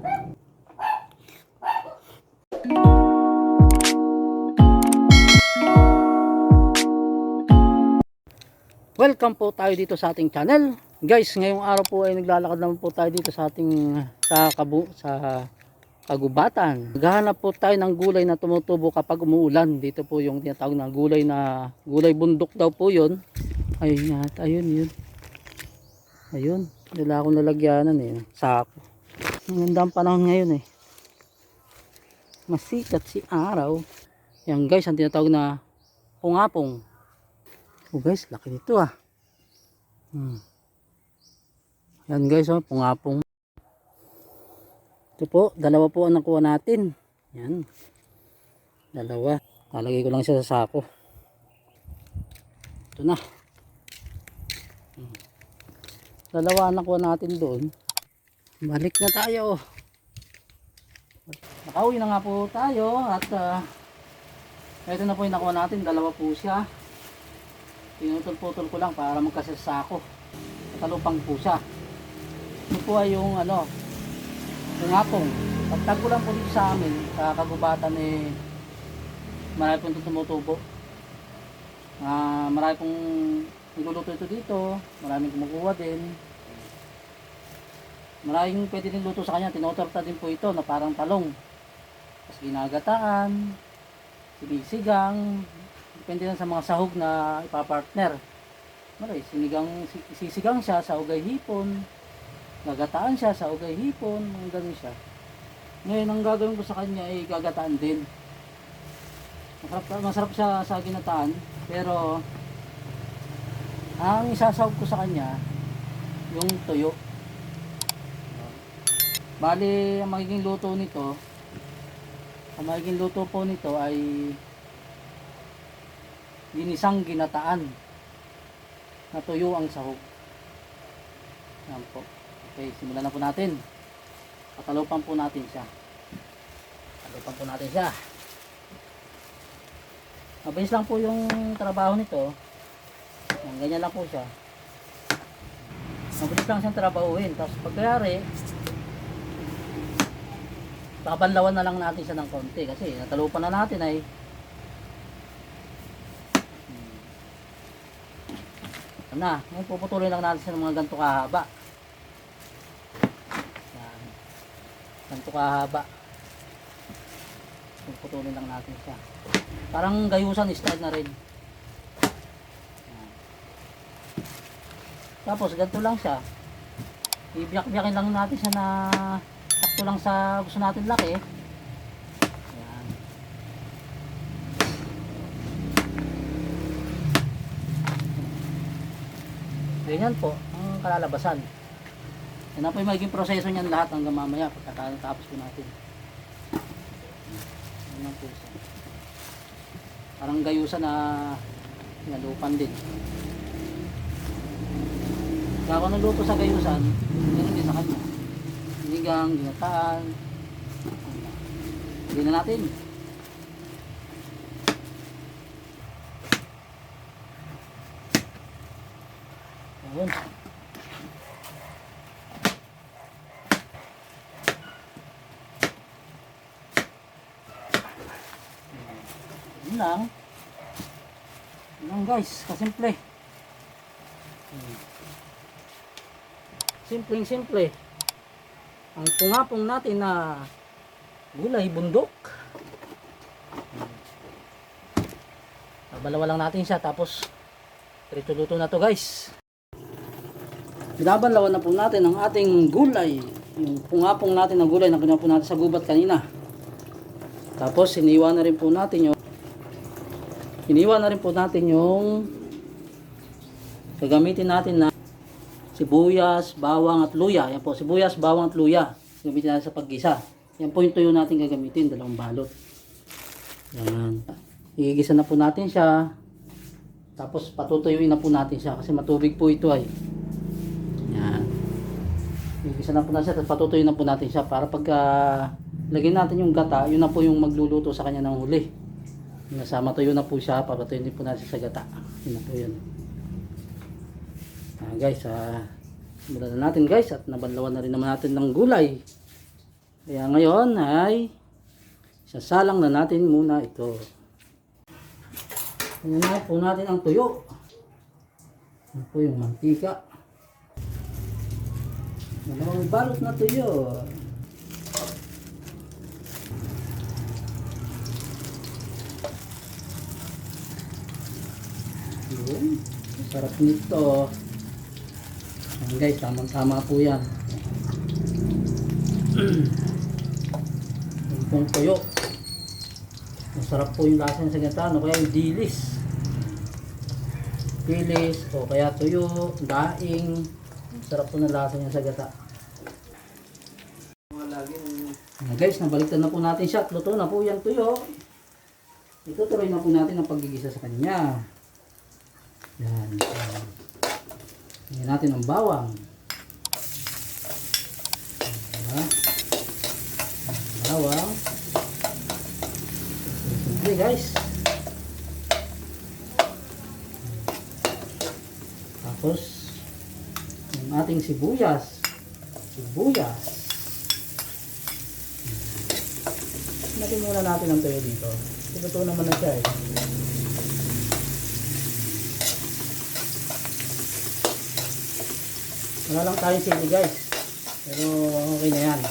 Welcome po tayo dito sa ating channel. Guys, ngayong araw po ay naglalakad naman po tayo dito sa ating sa kagubatan. Naghahanap po tayo ng gulay na tumutubo kapag umuulan. Dito po yung tinatawag na gulay bundok daw po 'yon. Ayun yata, ayun yun. Ayun, wala akong nalagyanan sako. Ang ganda ang panahon ngayon Masikat si araw. Yan guys, ang tinatawag na pungapong. Oh guys, laki nito Yan guys, pungapong. Ito po, dalawa po ang nakuha natin. Yan. Dalawa. Lalagay ko lang siya sa sako. Ito na. Dalawa ang nakuha natin doon. Balik na tayo. Nakauwi na nga po tayo at ito na po yung nakuha natin. Dalawa po siya. Pinutol-putol ko lang para magkasya sa sako. Talupang po siya. Ito po ay yung pungapong. Pagtagulan po dito sa amin, sa kagubatan marami pong tumutubo. Marami pong niluluto ito dito. Maraming kumukuha din. Maraming pwede din luto sa kanya. Tinotorta din po ito na parang talong. Tapos ginagataan, sinisigang. Depende lang sa mga sahog na ipapartner. Sisigang siya sa ugay hipon. Gagataan siya sa ugay hipon. Ang ganun siya. Ngayon, ang gagawin ko sa kanya ay gagataan din. Masarap siya sa ginataan. Pero, ang isasahog ko sa kanya, yung tuyo. Bali, ang magiging luto po nito ay ginisang ginataan na tuyo ang sahog. Yan po. Okay, simulan na po natin. Patalupan po natin siya. Mabilis lang po yung trabaho nito. Yan, ganyan lang po siya. Mabilis lang siyang trabahuin. Tapos pagkayari, pabanlawan na lang natin siya ng konti kasi natalupan na natin ngayon puputulin lang natin siya ng mga ganito kahaba. Yan. Ganito kahaba. Puputulin lang natin siya. Parang gayusan style na rin. Yan. Tapos ganito lang siya. Ibiyak-biyakin lang natin siya na sakto lang sa gusto natin laki. Yan. Ganyan po ang kalalabasan. Yan na po yung magiging proseso niyan lahat hanggang mamaya pagkatapos po natin. Yan po siya. Parang gayusan na nalupan din. Kaya ako nagluto sa gayusan, ganun din sa kanya. Sinigang, ginataan. Hindi na natin. Ayun. Yun lang. Yun lang guys, kasimple. Simpleng-simple. Ang pungapong natin na gulay bundok. Balawa lang natin siya tapos luto na to guys. Binabanlawan na po natin ang ating gulay. Yung pungapong natin na gulay na ginawa po natin sa gubat kanina. Tapos hiniwa na rin po natin yung gagamitin natin na sibuyas, bawang at luya. Yan po, sibuyas, bawang at luya. Gamitin natin sa paggisa. Yan po yung tuyo natin gagamitin, dalawang balot. Yan. Igigisa na po natin siya. Tapos patutuyuin na po natin siya kasi matubig po ito ay. Yan. Igigisa na po natin siya, tapos patutuyuin na po natin siya para pagka lagyan natin yung gata, yun na po yung magluluto sa kanya ng huli. Nasa matuyo na po siya, papatuyin din po natin sa gata. Yun na po yun. Guys, simulan na natin guys at nabanlawan na rin naman natin ng gulay. Kaya ngayon ay sasalang na natin muna ito. Unahin po natin ang tuyo. Ito po yung mantika. Dalawang balot na tuyo. Yun. Sarap nito. Ayan guys, tamang-tama po yan. Yung pong tuyo. Masarap po yung lasa ng sagata. Kaya yung dilis. Dilis o kaya tuyo, daing. Masarap po ng lasa ng sagata. Ayan guys, nabaliktad na po natin siya. Luto na po yung tuyo. Itutuloy na po natin ang paggigisa sa kanya. Yan. Tingnan natin ang bawang. Ayan. Bawang. Simple guys. Tapos yung ating sibuyas. Natin muna natin ang tuyo dito. Ito naman na siya eh. Wala lang tayong sili guys. Pero okay na yan.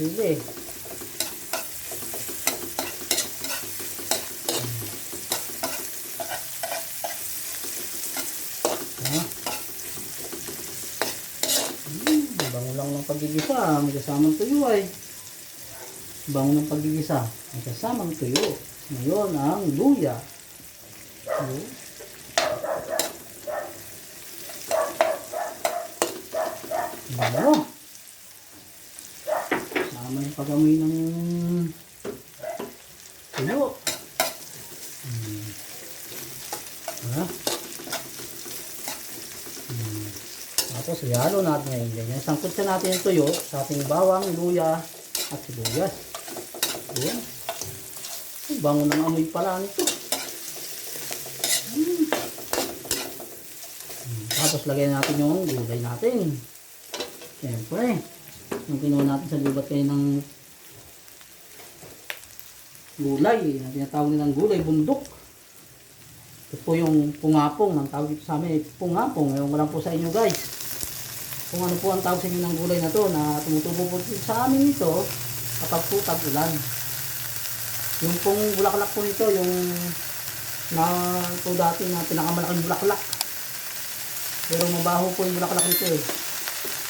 Sili. Bango lang ng pagigisa. May kasamang tuyo ay. Bango ng pagigisa. May kasamang tuyo. Ngayon ang luya. Bango. Sama yung pag-amoy ng tuyo. Tapos ihalo natin ngayon ganyan. Sangkot sa natin yung tuyo sa ating bawang, luya at sibuyas. Ayan. Bango ng amoy pala nito. Tapos lagyan natin yung gulay natin. Siyempre, yung kinuha natin sa lubat kayo ng gulay, na tinatawag nilang gulay bundok. Ito po yung pungapong, ang tawag dito sa amin, pungapong. Ewan ko lang po sa inyo guys. Kung ano po ang tawag sa inyo ng gulay na to, na tumutubo po sa amin ito, kapag po tag-ulan. Yung pong bulaklak po nito, yung na ito dati na pinakamalaking bulaklak. Pero mabaho po yung bulaklak nito eh.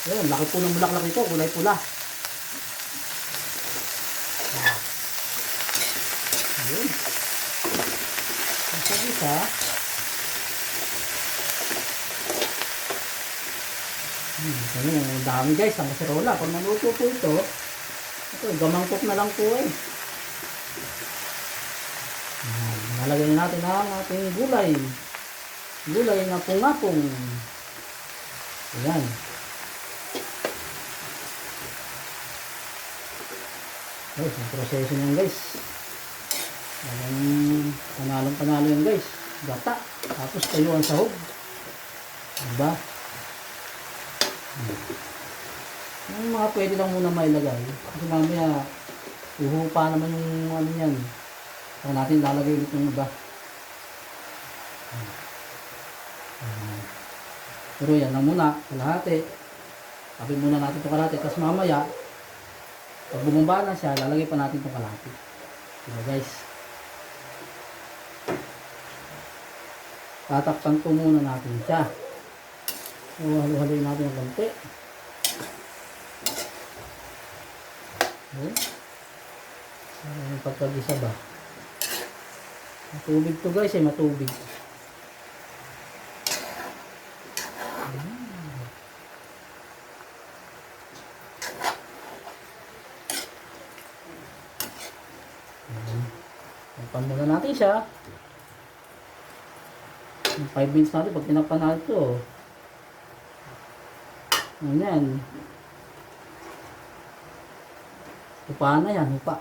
Ayan, laki po ng bulaklak nito, kulay pula. Ayan. Ang sagisa. Ayan, ang dami guys, ang kaserola. Pag maluto po ito, gamangkok na lang po eh. Nalagay na natin ang ating gulay. Gulay na pungapong. Ayan. Guys, ang proseso niyan guys. Panalong-panalo yan guys. Gata. Tapos tayo ang sahog. Diba? Yung mga pwede lang muna mailagay. Kasi mamaya, uhupa naman yung ano yan. Kaya natin lalagay ulit ng iba. Pero yan lang muna. Kalahati. Tapin muna natin ito kalahati. Tapos mamaya, pag bumaba na siya, lalagay pa natin ito kalahati. Diba guys? Tatakpan po muna natin siya. So, halo-haloy natin ang konti. Yung pagkagisa ba? Matubig to guys eh, matubig. Takpan muna natin siya. 5 minutes natin pag tinakpan natin ito. Ayan. Hupa na yan, hupa.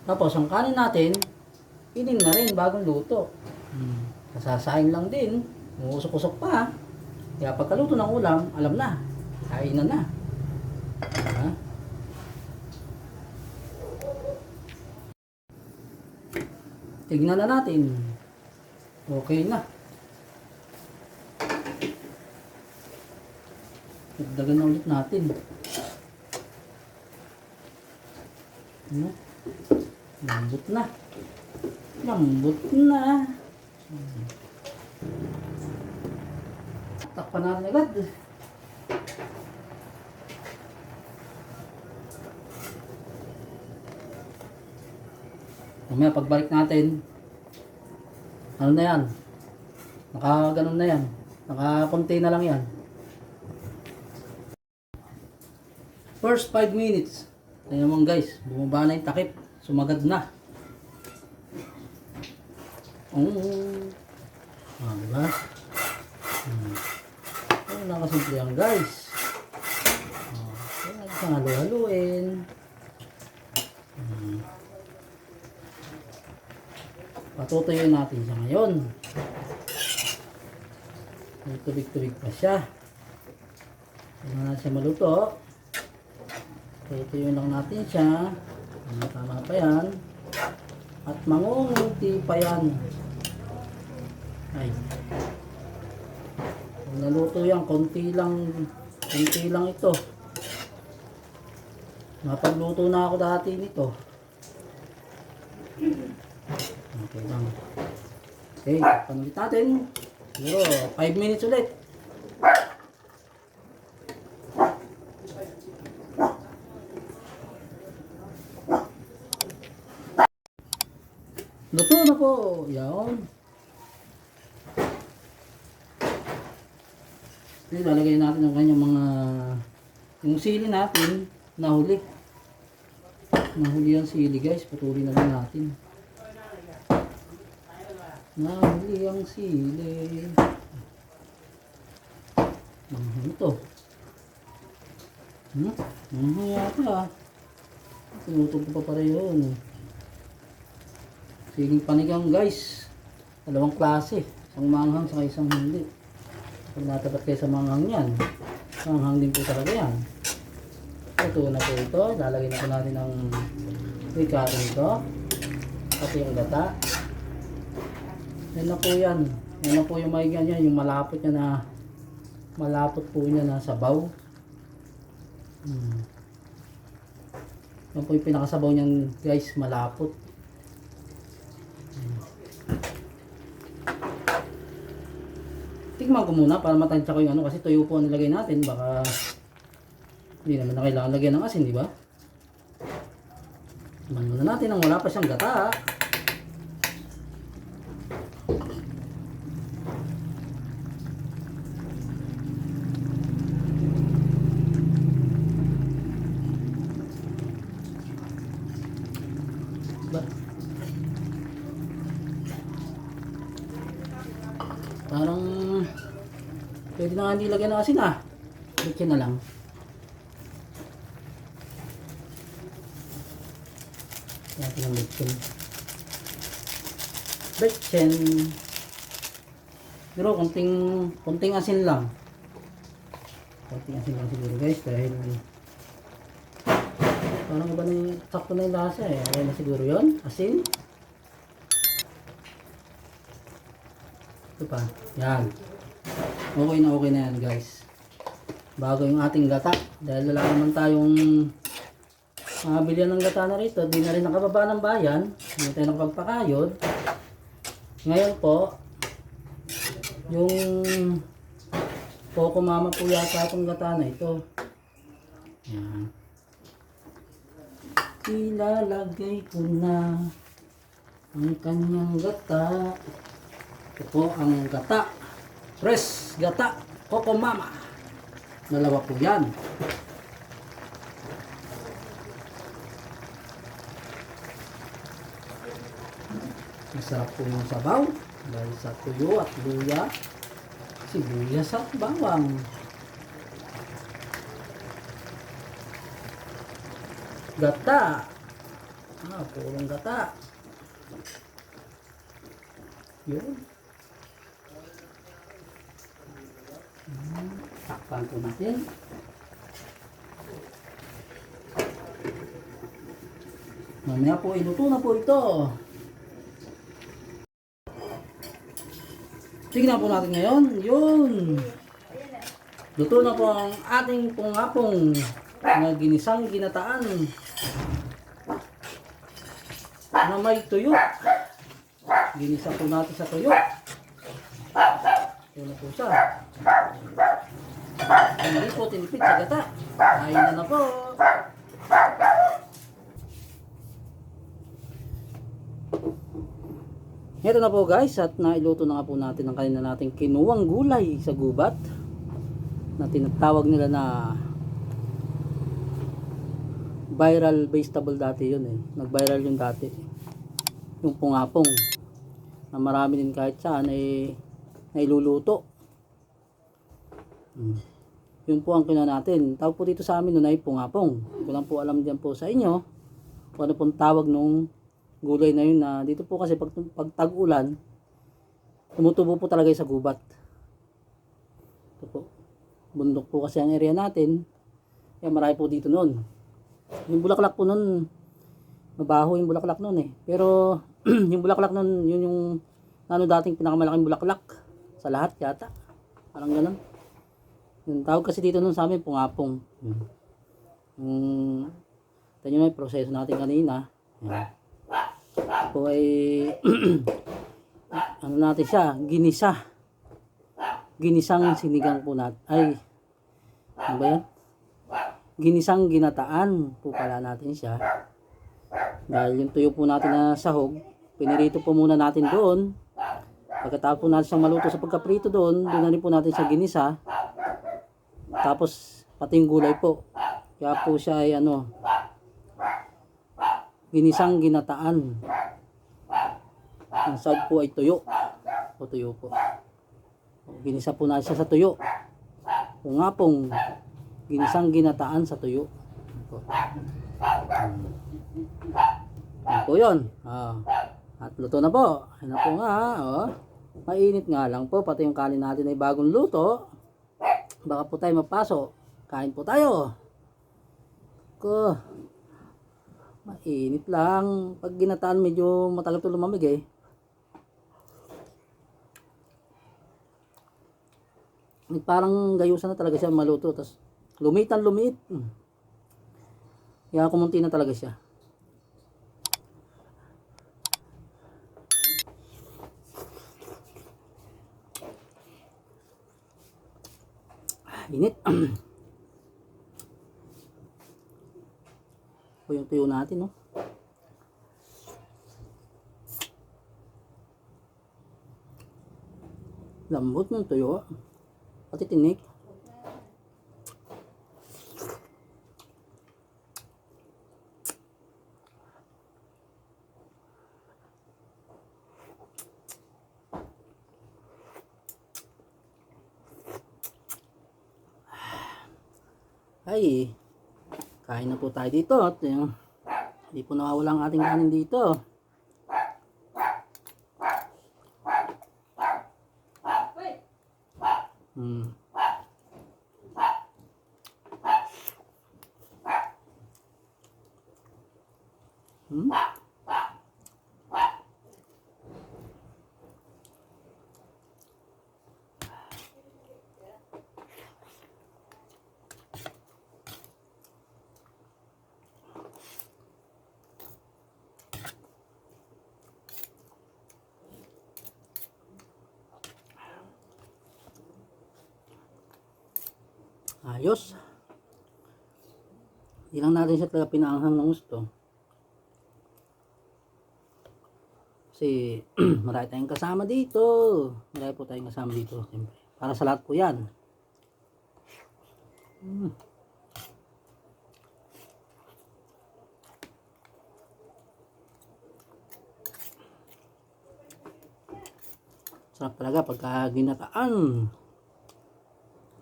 Tapos ang kanin natin, inin na rin bagong luto. Kasasaing lang din. Uusok-usok pa. Kaya pagkaluto ng ulam, alam na. Kainan na. Diba? Tignan na natin. Okay na. Dagdagan na ulit natin. Ano? Lambot na. Lambot na. Takpan natin agad. Mamaya pagbalik natin, ano na yan? Nakaganon na yan. Nakakunti na lang yan. First 5 minutes. Ayan naman guys, bumaba na yung takip. Sumagad na. Diba? Nakasimple yan guys. Isang halu-haluin. Patutuyuin natin siya ngayon. May tubig-tubig pa siya. Kailangan na siya maluto. Patutuyuin lang natin siya. Tama pa yan. At mangunguti pa yan. Ay. Kung naluto yan, konti lang ito. Napagluto na ako dati nito. Okay lang. Okay, panulit natin. Siguro 5 minutes ulit. Luto na po. Yan. Then, lalagay natin ang kanyang mga yung sili natin nahuli. Nahuli ang sili guys. Patuloy na lang natin. Nahuli ang sili. Ito. Yata. Tinutog ko pa pareho. Siling panigang guys. Dalawang klase. Isang manghang sa isang hindi. Kung natapat kayo sa manghang yan, manghang din po talaga yan. Ito na po ito. Lalagay na po natin ng ricado ito. Pati yung gata. Yan na po yan. Yan na po yung maigyan niya. Yung malapot niya na malapot po niya na sabaw. Yan po yung pinakasabaw niyan guys. Malapot. Tikman ko muna para matansya ko yung ano. Kasi tuyo po ang nilagay natin. Baka hindi naman na kailangan lagyan ng asin, di ba? Tikman muna natin nang wala pa siyang gata. Parang pwede na nga hindi lagyan ng asin Bitsin na lang. Natin ang bitsin. Bitsin. Pero konting asin lang. Konting asin lang siguro guys dahil parang iba na yung sakto na yung lasa Okay na siguro yun. Asin. Ito pa. Yan. Okay na yan guys. Bago yung ating gata. Dahil wala naman tayong bilhan ng gata na rito. Di na rin nakababa ng bayan. Hindi tayo nakapagpakayod. Ngayon po, yung Coco Mama po yata itong gata na ito. Yan. Ilalagay ko na ang kanyang gata. Ito po ang gata. Fresh gata. Coco Mama. Dalawa po yan. Masarap po yung sabaw. Dahil sa tuyo at luya. Sibuyas at bawang. Gata. Purong gata. Yun. Takpan po natin. Mamaya po, iluto na po ito. Tignan po natin ngayon. Yun. Luto na po ang ating pungapong na ginisang ginataan na may tuyo. Ginisa po natin sa tuyo. Ito na po siya. Hindi po tinipid sa gata. Kain na po. Ito na po guys, at nailuto na nga po natin ang kanina nating kinuwang gulay sa gubat na tinatawag nila na viral vegetable dati yun eh. Nag-viral yun dati. Yung pungapong na marami din kahit saan ay nailuluto. Yun po ang kina natin. Tawag po dito sa amin nun ay pungapong. Ko lang po alam dyan po sa inyo kung ano pong tawag nung gulay na yun, na dito po kasi pag tag-ulan tumutubo po talaga sa gubat. Ito po. Bundok po kasi ang area natin. Kaya marami po dito noon. Yung bulaklak po noon, mabaho yung bulaklak noon eh. Pero yung bulaklak noon, yun yung ano dating pinakamalaking bulaklak sa lahat yata. Parang ganun. Yung tawag kasi dito noon sa amin, pungapong. Ito yung may proseso natin kanina. Yan. Po ay ano natin siya, ginisa. Ginisang sinigang po natin. Ay, ano ba yan? Ginisang ginataan po pala natin siya. Dahil yung tuyo po natin na sahog, pinirito po muna natin doon. Pagkatapos po natin siyang maluto sa pagkaprito doon, doon na rin po natin siya ginisa. Tapos pati yung gulay po. Kaya po siya ay ano, ginisang ginataan. Ang sahog po ay tuyo. O tuyo po. Ginisa po natin siya sa tuyo. Pungapong ginisang ginataan sa tuyo. Yan po yun. At luto na po. Yan na po nga. Mainit nga lang po. Pati yung kanin natin ay bagong luto. Baka po tayo mapaso. Kain po tayo. Mainit lang. Pag ginataan medyo matagal ito lumamig eh. Parang gayusan na talaga siya maluto. Tapos lumit. Kaya kumunti na talaga siya. Init. O yung tuyo natin, no? Lambot ng tuyo. Pati tinik. Ay, kain na po tayo dito. At hindi po nawawala ang ating kanin dito. Ayos. Hindi lang natin siya talaga pinaanghang ng gusto. Kasi marami tayong kasama dito. Marami po tayong kasama dito. Siyempre. Para sa lahat po yan. Sarap talaga pagka ginataan.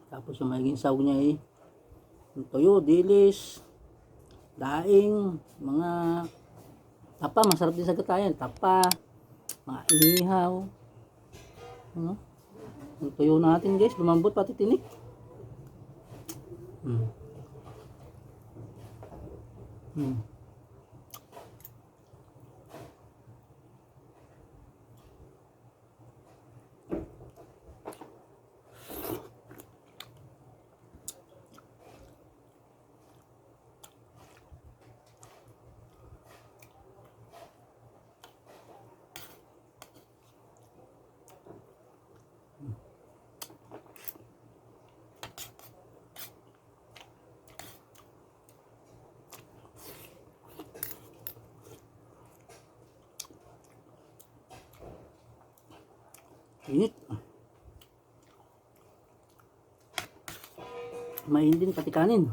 Tapos yung magiging sahog niya ay tuyo, dilis, daing, mga tapa, masarap din sa gatayan, tapa, mga inihaw, Ano? Ang tuyo natin guys, lumambot pati tinik. Hmm. Hmm. Init. Mainit din pati kanin.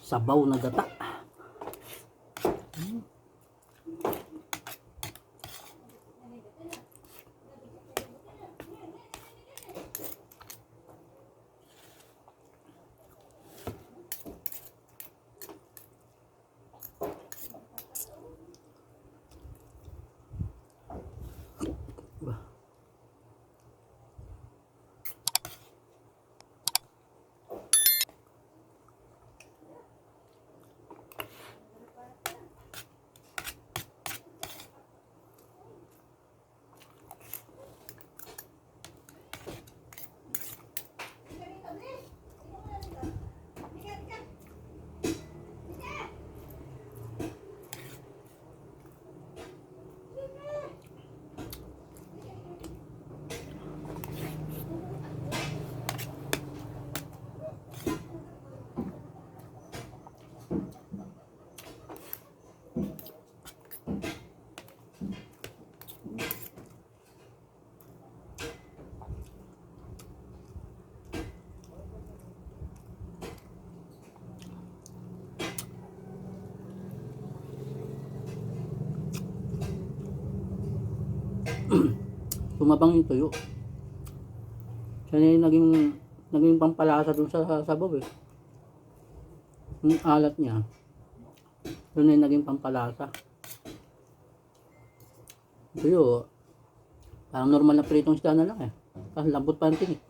Sabaw na gata. Tumabang yung tuyo. Siya na yung naging pampalasa dun sa sabaw eh. Yung alat niya, yun na yung naging pampalasa. Tuyo, parang normal na pritong isda na lang eh. Kasi lambot pa ang tinik.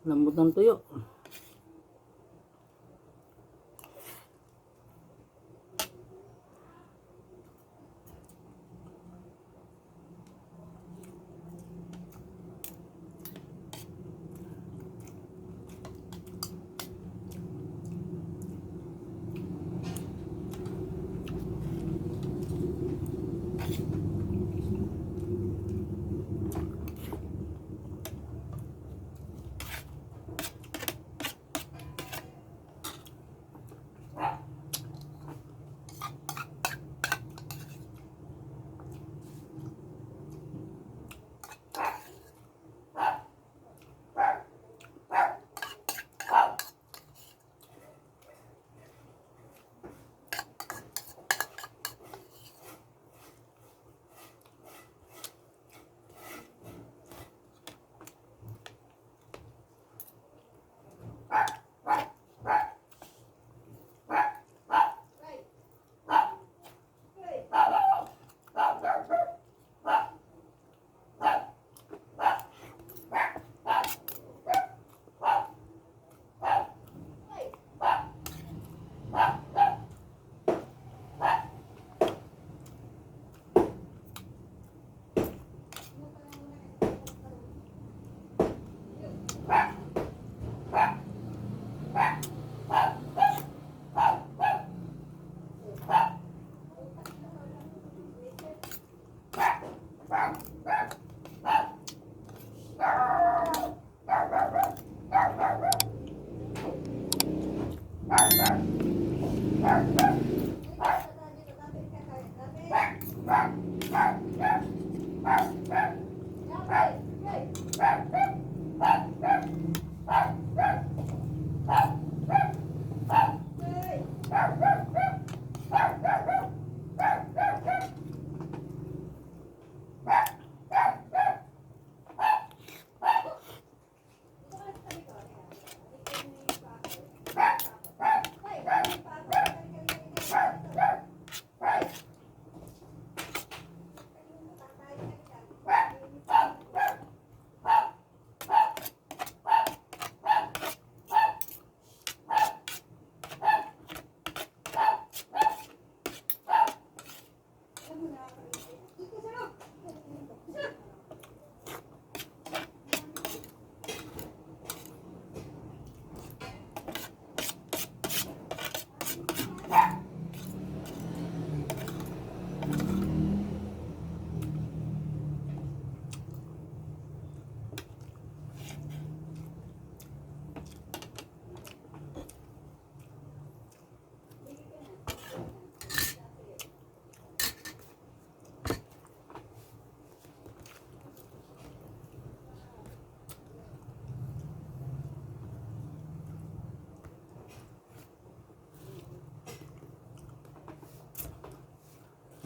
Lambot ng tuyo.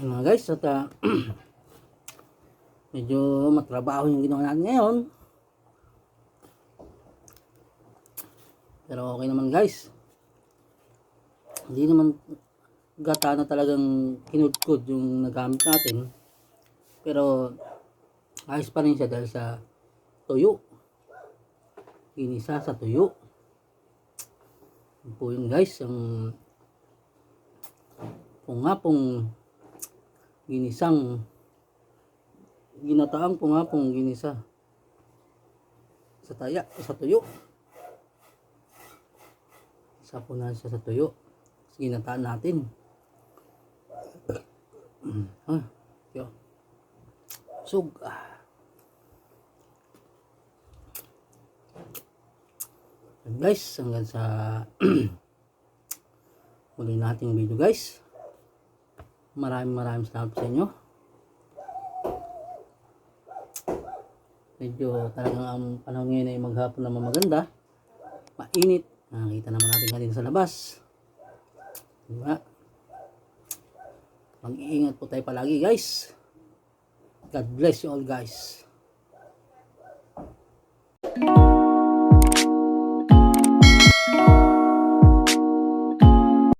Ayun mga guys, at medyo matrabaho yung ginawa natin ngayon. Pero okay naman guys. Hindi naman gata na talagang kinudkod yung nagamit natin. Pero ayos pa rin siya dahil sa tuyo. Ginisa sa tuyo. Yun po yun guys, ang pungapong ginataang pungapong ginisa sa tuyo. Isa po na siya sa tuyo. Ginataan natin. Yo. Sug. And guys, hanggang sa muli nating video guys. Maraming salamat sa inyo. Medyo talagang ang panahon ngayon ay maghapon naman maganda. Mainit. Nakita naman natin kanina sa labas. Diba? Mag-iingat po tayo palagi guys. God bless you all guys.